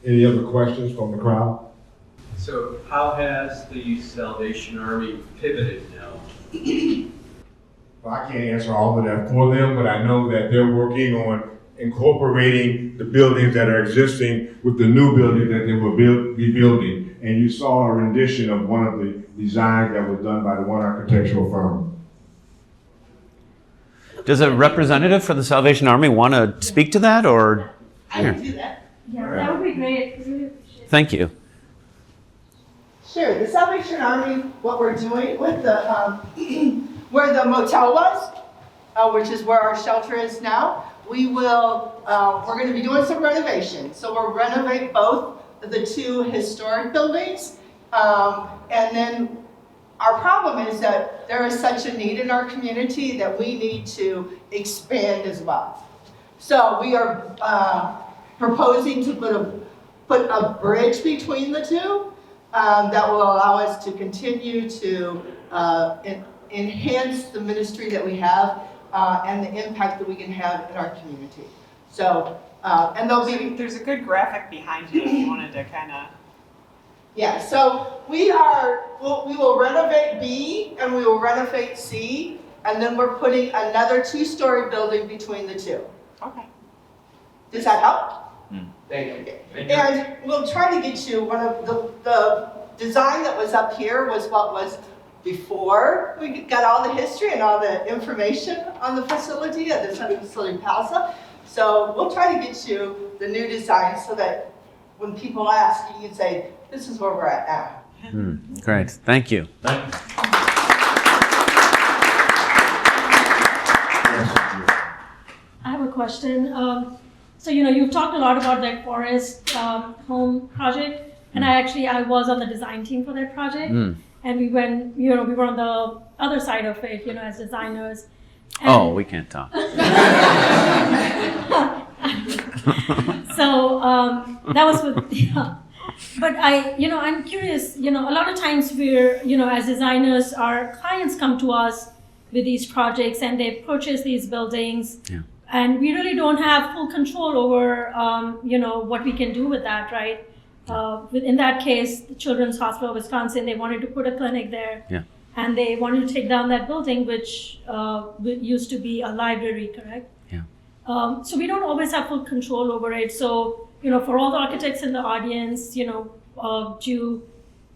Any other questions from the crowd? So how has the Salvation Army pivoted now? Well, I can't answer all of that for them, but I know that they're working on incorporating the buildings that are existing with the new building that they will be building. And you saw a rendition of one of the designs that was done by the one architectural firm. Does a representative for the Salvation Army want to speak to that, or? I can do that. Yeah, that would be great. Really appreciate it. Thank you. Sure. The Salvation Army, what we're doing with the where the motel was, which is where our shelter is now, we're going to be doing some renovation. So we'll renovate both the two historic buildings, and then our problem is that there is such a need in our community that we need to expand as well. So we are proposing to put a bridge between the two that will allow us to continue to enhance the ministry that we have and the impact that we can have in our community. So, and There's a good graphic behind you if you wanted to kind of. yeah, so we will renovate B and we will renovate C, and then we're putting another 2-story building between the two. Okay. Does that help? Thank you. And we'll try to get you one of the design that was up here was what was before we got all the history and all the information on the facility at the Central City Plaza. So we'll try to get you the new design so that when people ask, you can say, this is where we're at now. Great. Thank you. I have a question. So, you've talked a lot about that forest home project, and I was on the design team for that project, and we went, we were on the other side of it, as designers. And We can't talk. So that was with, but I'm curious, a lot of times we're, as designers, our clients come to us with these projects and they purchase these buildings. Yeah. And we really don't have full control over, what we can do with that, right? In that case, the Children's Hospital of Wisconsin, they wanted to put a clinic there. Yeah. And they wanted to take down that building, which used to be a library, correct? Yeah. So we don't always have full control over it. So, for all the architects in the audience, do you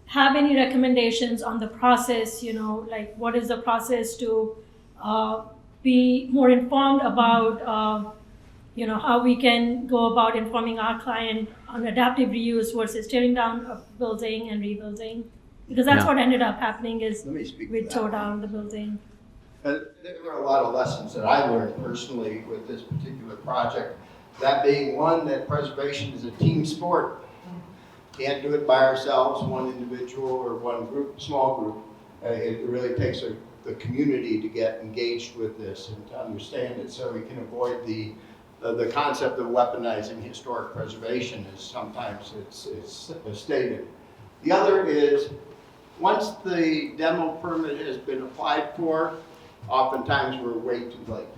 have any recommendations on the process, like what is the process to be more informed about, how we can go about informing our client on adaptive reuse versus tearing down a building and rebuilding? Because that's what ended up happening is we tore down the building. There were a lot of lessons that I learned personally with this particular project. That being one, that preservation is a team sport. Can't do it by ourselves, one individual or one group, small group. It really takes the community to get engaged with this and to understand it, so we can avoid the concept of weaponizing historic preservation, as sometimes it's stated. The other is, once the demo permit has been applied for, oftentimes we're way too late.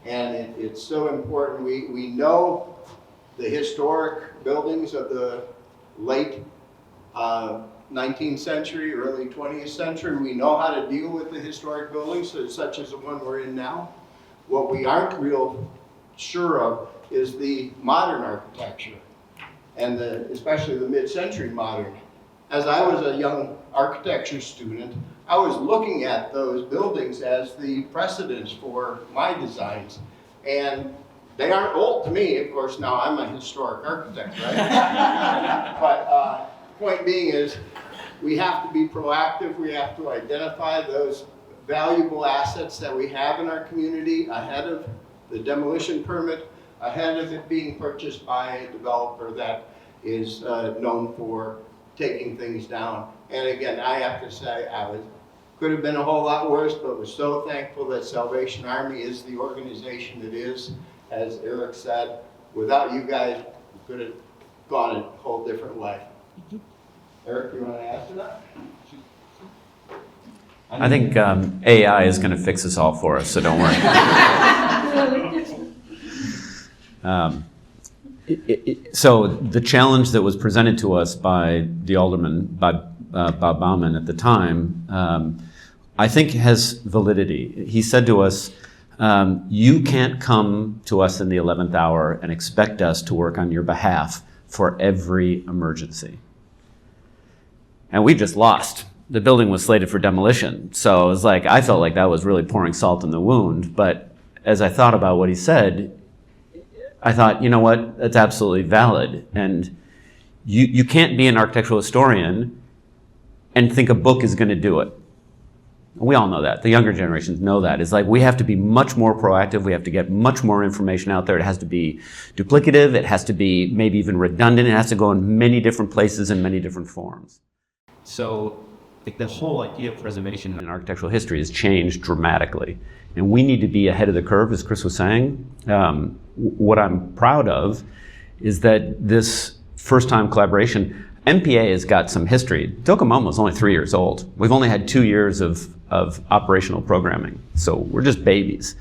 And it's so important. We know the historic buildings of the late 19th century, early 20th century. We know how to deal with the historic buildings, such as the one we're in now. What we aren't real sure of is the modern architecture, and especially the mid-century modern. As I was a young architecture student, I was looking at those buildings as the precedents for my designs, and they aren't old to me. Of course, now I'm a historic architect, right? But point being is, we have to be proactive. We have to identify those valuable assets that we have in our community ahead of the demolition permit, ahead of it being purchased by a developer that is known for taking things down. And again, I have to say, could have been a whole lot worse, but we're so thankful that Salvation Army is the organization it is. As Erik said, without you guys, we could have gone a whole different way. Erik, you want to add to that? I think AI is going to fix us all for us, so don't worry. So the challenge that was presented to us by the alderman, by Bob Bauman at the time, I think has validity. He said to us, you can't come to us in the 11th hour and expect us to work on your behalf for every emergency. And we just lost. The building was slated for demolition. So it was like, I felt like that was really pouring salt in the wound. But as I thought about what he said, I thought, you know what, that's absolutely valid. And you can't be an architectural historian and think a book is going to do it. We all know that. The younger generations know that. It's like we have to be much more proactive. We have to get much more information out there. It has to be duplicative. It has to be maybe even redundant. It has to go in many different places in many different forms. So like the whole idea of preservation in architectural history has changed dramatically. And we need to be ahead of the curve, as Chris was saying. What I'm proud of is that this first-time collaboration, MPA has got some history. DOCOMOMA is only 3 years old. We've only had 2 years of operational programming. So we're just babies.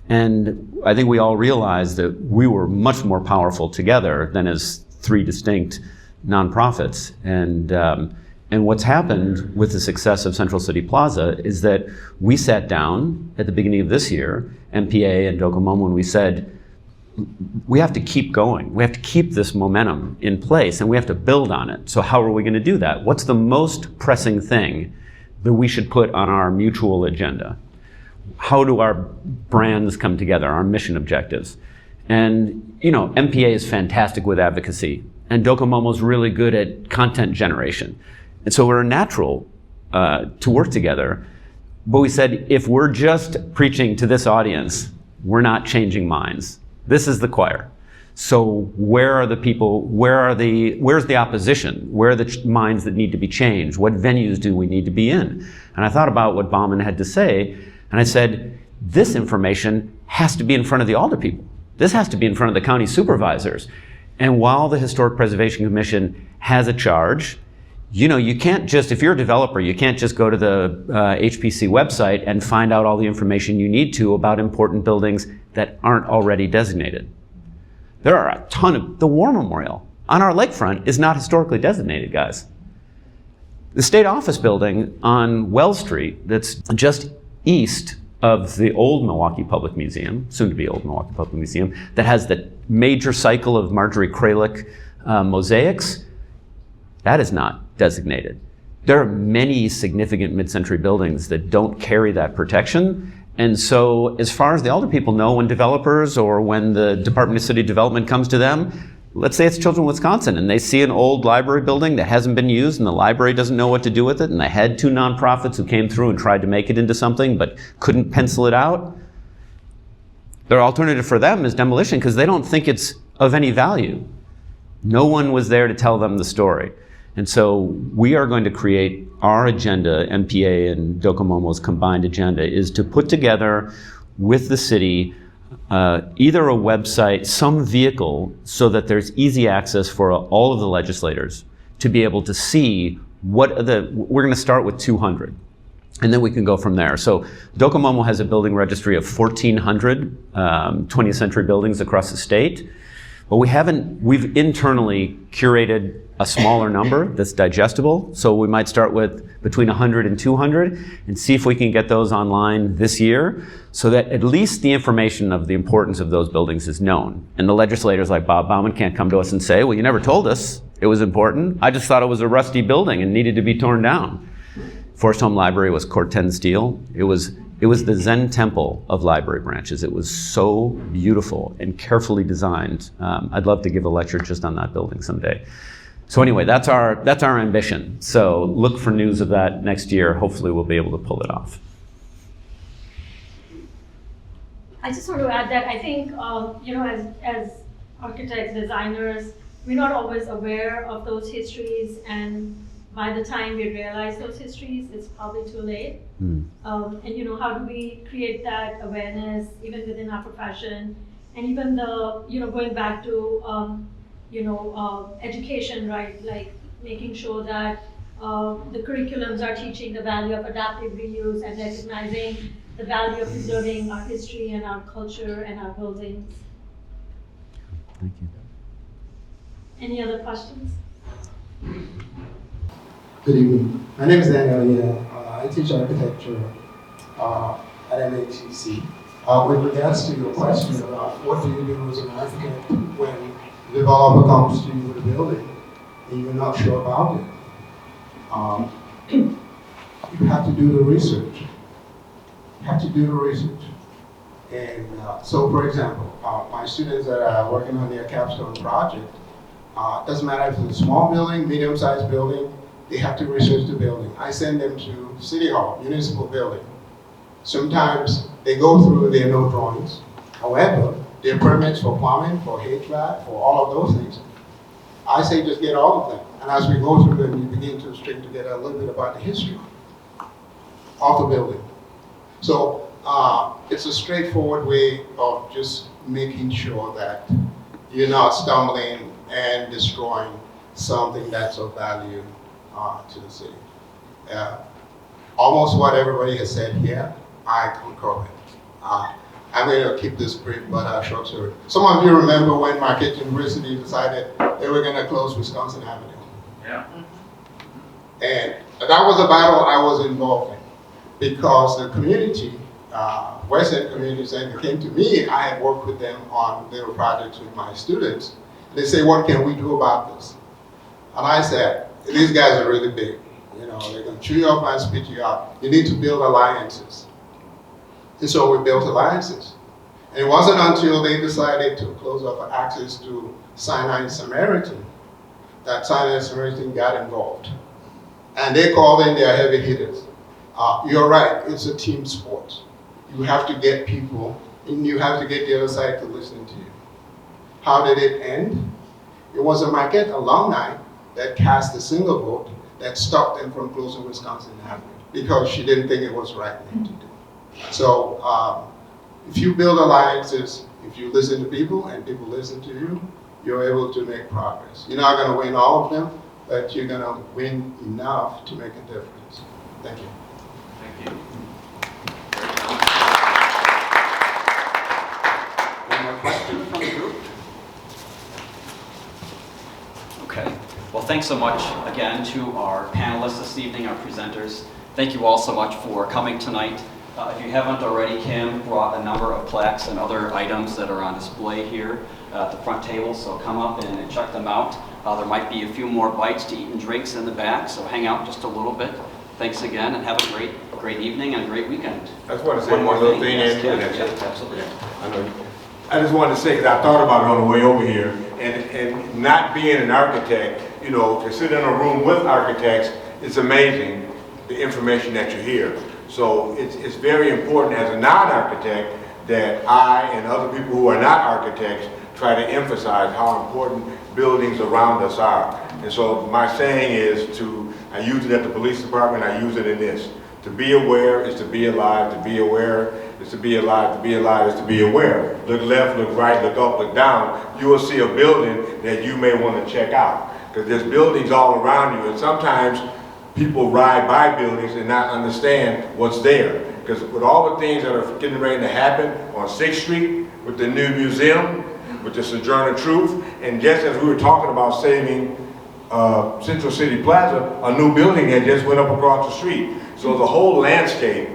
And I think we all realized that we were much more powerful together than as 3 distinct nonprofits. And what's happened with the success of Central City Plaza is that we sat down at the beginning of this year, MPA and DOCOMOMA, and we said, we have to keep going. We have to keep this momentum in place and we have to build on it. So how are we going to do that? What's the most pressing thing that we should put on our mutual agenda? How do our brands come together, our mission objectives? And, you know, MPA is fantastic with advocacy and DOCOMOMA is really good at content generation. And so we're natural to work together. But we said, if we're just preaching to this audience, we're not changing minds. This is the choir. So where are the people, where's the opposition? Where are the minds that need to be changed? What venues do we need to be in? And I thought about what Bauman had to say, and I said, this information has to be in front of the alder people. This has to be in front of the county supervisors. And while the Historic Preservation Commission has a charge, you know, you can't just, if you're a developer, you can't just go to the HPC website and find out all the information you need to about important buildings that aren't already designated. There are a ton of, the War Memorial on our lakefront is not historically designated, guys. The state office building on Wells Street that's just east of the old Milwaukee Public Museum, soon to be old Milwaukee Public Museum, that has the major cycle of Marjorie Kralik mosaics, that is not designated. There are many significant mid-century buildings that don't carry that protection. And so as far as the alder people know, when developers or when the Department of City Development comes to them, let's say it's Children of Wisconsin, and they see an old library building that hasn't been used and the library doesn't know what to do with it, and they had 2 nonprofits who came through and tried to make it into something but couldn't pencil it out. Their alternative for them is demolition because they don't think it's of any value. No one was there to tell them the story. And so we are going to create our agenda, MPA and DOCOMOMA's combined agenda, is to put together with the city either a website, some vehicle, so that there's easy access for all of the legislators to be able to see we're going to start with 200. And then we can go from there. So DOCOMOMA has a building registry of 1,400 20th century buildings across the state. But we've internally curated a smaller number that's digestible. So we might start with between 100 and 200 and see if we can get those online this year so that at least the information of the importance of those buildings is known. And the legislators like Bob Bauman can't come to us and say, well, you never told us it was important. I just thought it was a rusty building and needed to be torn down. Forest Home Library was Corten steel. It was the Zen temple of library branches. It was so beautiful and carefully designed. I'd love to give a lecture just on that building someday. So anyway, that's our ambition. So look for news of that next year. Hopefully we'll be able to pull it off. I just want to add that I think, as architects, designers, we're not always aware of those histories, and by the time we realize those histories, it's probably too late. And how do we create that awareness even within our profession, and even going back to education, right? Like making sure that the curriculums are teaching the value of adaptive reuse and recognizing the value of preserving our history and our culture and our buildings. Thank you. Any other questions? Good evening. My name is Daniel. I teach architecture at MATC. With regards to your question about what do you do as an architect when a developer comes to you with a building and you're not sure about it, you have to do the research. And so, for example, my students that are working on their capstone project, doesn't matter if it's a small building, medium-sized building, they have to research the building. I send them to City Hall, municipal building. Sometimes they go through their no drawings. However, their permits for plumbing, for HVAC, for all of those things, I say just get all of them. And as we go through them, you begin to string together a little bit about the history of the building. So it's a straightforward way of just making sure that you're not stumbling and destroying something that's of value to the city. Almost what everybody has said here, I concur with. I'm going to keep this brief, but short story. Some of you remember when Marquette University decided they were going to close Wisconsin Avenue. Yeah. And that was a battle I was involved in because the community, West End community, said they came to me. I had worked with them on little projects with my students. They say, what can we do about this? And I said, these guys are really big. You know, they're going to chew you up and spit you out. You need to build alliances. And so we built alliances. And it wasn't until they decided to close off access to Sinai Samaritan that Sinai Samaritan got involved. And they called in their heavy hitters. You're right, it's a team sport. You have to get people, and you have to get the other side to listen to you. How did it end? It was a Marquette alumni that cast a single vote that stopped them from closing Wisconsin Avenue because she didn't think it was the right thing to do. So if you build alliances, if you listen to people and people listen to you, you're able to make progress. You're not going to win all of them, but you're going to win enough to make a difference. Thank you. Thank you. One more question from the group? Okay. Well, thanks so much again to our panelists this evening, our presenters. Thank you all so much for coming tonight. If you haven't already, Kim brought a number of plaques and other items that are on display here at the front table, so come up and check them out. There might be a few more bites to eat and drinks in the back, so hang out just a little bit. Thanks again, and have a great evening and a great weekend. I just want to say one little thing. Yes, Ken. yes, absolutely. I know. I just wanted to say, because I thought about it on the way over here, and not being an architect, you know, to sit in a room with architects, it's amazing the information that you hear. So it's very important as a non-architect that I and other people who are not architects try to emphasize how important buildings around us are. And so my saying is I use it at the police department, I use it in this. To be aware is to be alive, to be aware is to be alive, to be alive is to be aware. Look left, look right, look up, look down. You will see a building that you may want to check out. Because there's buildings all around you, and sometimes people ride by buildings and not understand what's there. Because with all the things that are getting ready to happen on 6th Street, with the new museum, with the Sojourner Truth, and just as we were talking about saving Central City Plaza, a new building that just went up across the street. So the whole landscape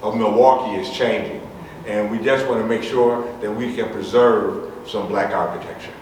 of Milwaukee is changing. And we just want to make sure that we can preserve some black architecture.